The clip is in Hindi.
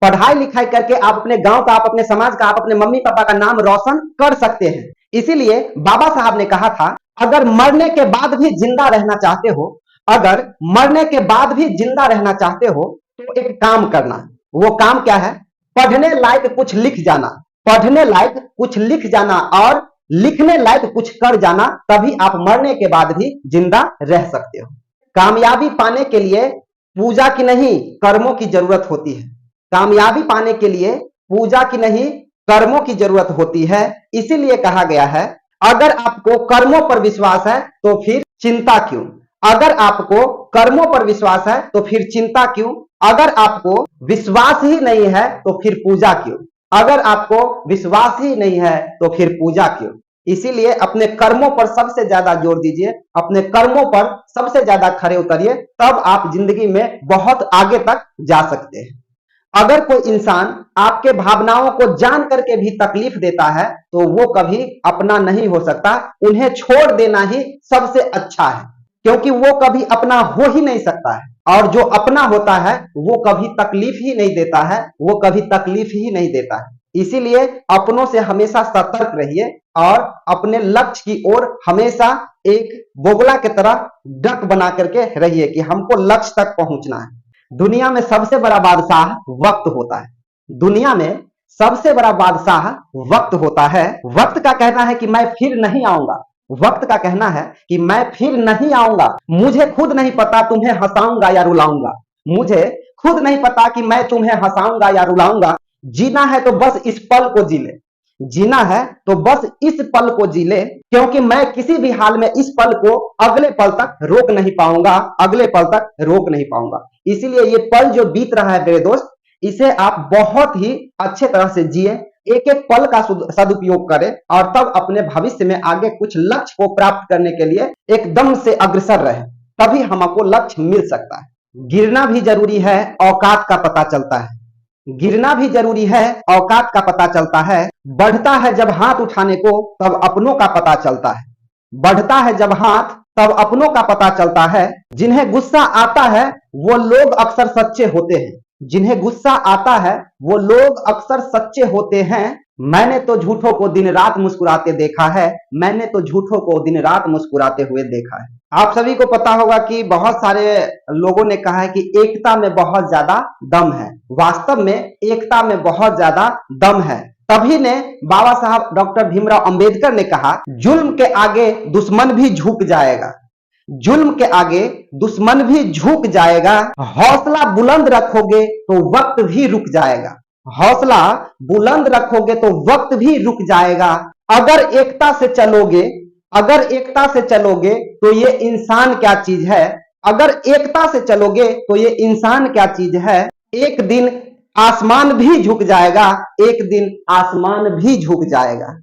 पढ़ाई लिखाई करके आप अपने गांव का, आप अपने समाज का, आप अपने मम्मी पापा का नाम रोशन कर सकते हैं। इसीलिए बाबा साहब ने कहा था, अगर मरने के बाद भी जिंदा रहना चाहते हो, अगर मरने के बाद भी जिंदा रहना चाहते हो तो एक काम करना। वो काम क्या है? पढ़ने लायक कुछ लिख जाना, पढ़ने लायक कुछ लिख जाना और लिखने लायक कुछ कर जाना, तभी आप मरने के बाद भी जिंदा रह सकते हो। कामयाबी पाने के लिए पूजा की नहीं, कर्मों की जरूरत होती है। कामयाबी पाने के लिए पूजा की नहीं, कर्मों की जरूरत होती है। इसीलिए कहा गया है, अगर आपको कर्मों पर विश्वास है तो फिर चिंता क्यों? अगर आपको कर्मों पर विश्वास है तो फिर चिंता क्यों? अगर आपको विश्वास ही नहीं है तो फिर पूजा क्यों? अगर आपको विश्वास ही नहीं है तो फिर पूजा क्यों? इसीलिए अपने कर्मों पर सबसे ज्यादा जोर दीजिए, अपने कर्मों पर सबसे ज्यादा खरे उतरिए, तब आप जिंदगी में बहुत आगे तक जा सकते हैं। अगर कोई इंसान आपके भावनाओं को जान करके भी तकलीफ देता है तो वो कभी अपना नहीं हो सकता। उन्हें छोड़ देना ही सबसे अच्छा है, क्योंकि वो कभी अपना हो ही नहीं सकता है। और जो अपना होता है वो कभी तकलीफ ही नहीं देता है, वो कभी तकलीफ ही नहीं देता है। इसीलिए अपनों से हमेशा सतर्क रहिए और अपने लक्ष्य की ओर हमेशा एक बोगला की तरह डक बना करके रहिए कि हमको लक्ष्य तक पहुंचना है। दुनिया में सबसे बड़ा बादशाह वक्त होता है। दुनिया में सबसे बड़ा बादशाह वक्त होता है। वक्त का कहना है कि मैं फिर नहीं आऊंगा। वक्त का कहना है कि मैं फिर नहीं आऊंगा। मुझे खुद नहीं पता तुम्हें हंसाऊंगा या रुलाऊंगा। मुझे खुद नहीं पता कि मैं तुम्हें हंसाऊंगा या रुलाऊंगा। जीना है तो बस इस पल को जी ले। जीना है तो बस इस पल को जी ले, क्योंकि मैं किसी भी हाल में इस पल को अगले पल तक रोक नहीं पाऊंगा, अगले पल तक रोक नहीं पाऊंगा। इसीलिए ये पल जो बीत रहा है मेरे दोस्त, इसे आप बहुत ही अच्छे तरह से जिए, एक एक पल का सदुपयोग करें और तब अपने भविष्य में आगे कुछ लक्ष्य को प्राप्त करने के लिए एकदम से अग्रसर रहे, तभी हमको लक्ष्य मिल सकता है। गिरना भी जरूरी है, औकात का पता चलता है। गिरना भी जरूरी है, औकात का पता चलता है। बढ़ता है जब हाथ उठाने को तब अपनों का पता चलता है। बढ़ता है जब हाथ तब अपनों का पता चलता है। जिन्हें गुस्सा आता है वो लोग अक्सर सच्चे होते हैं। जिन्हें गुस्सा आता है वो लोग अक्सर सच्चे होते हैं। मैंने तो झूठों को दिन रात मुस्कुराते देखा है। मैंने तो झूठों को दिन रात मुस्कुराते हुए देखा है। आप सभी को पता होगा कि बहुत सारे लोगों ने कहा है कि एकता में बहुत ज्यादा दम है। वास्तव में एकता में बहुत ज्यादा दम है। तभी ने बाबा साहब डॉक्टर भीमराव अंबेडकर ने कहा, जुल्म के आगे दुश्मन भी झुक जाएगा। जुल्म के आगे दुश्मन भी झुक जाएगा। हौसला बुलंद रखोगे तो वक्त भी रुक जाएगा। हौसला बुलंद रखोगे तो वक्त भी रुक जाएगा। अगर एकता से चलोगे, अगर एकता से चलोगे तो ये इंसान क्या चीज है। अगर एकता से चलोगे तो ये इंसान क्या चीज है। एक दिन आसमान भी झुक जाएगा, एक दिन आसमान भी झुक जाएगा।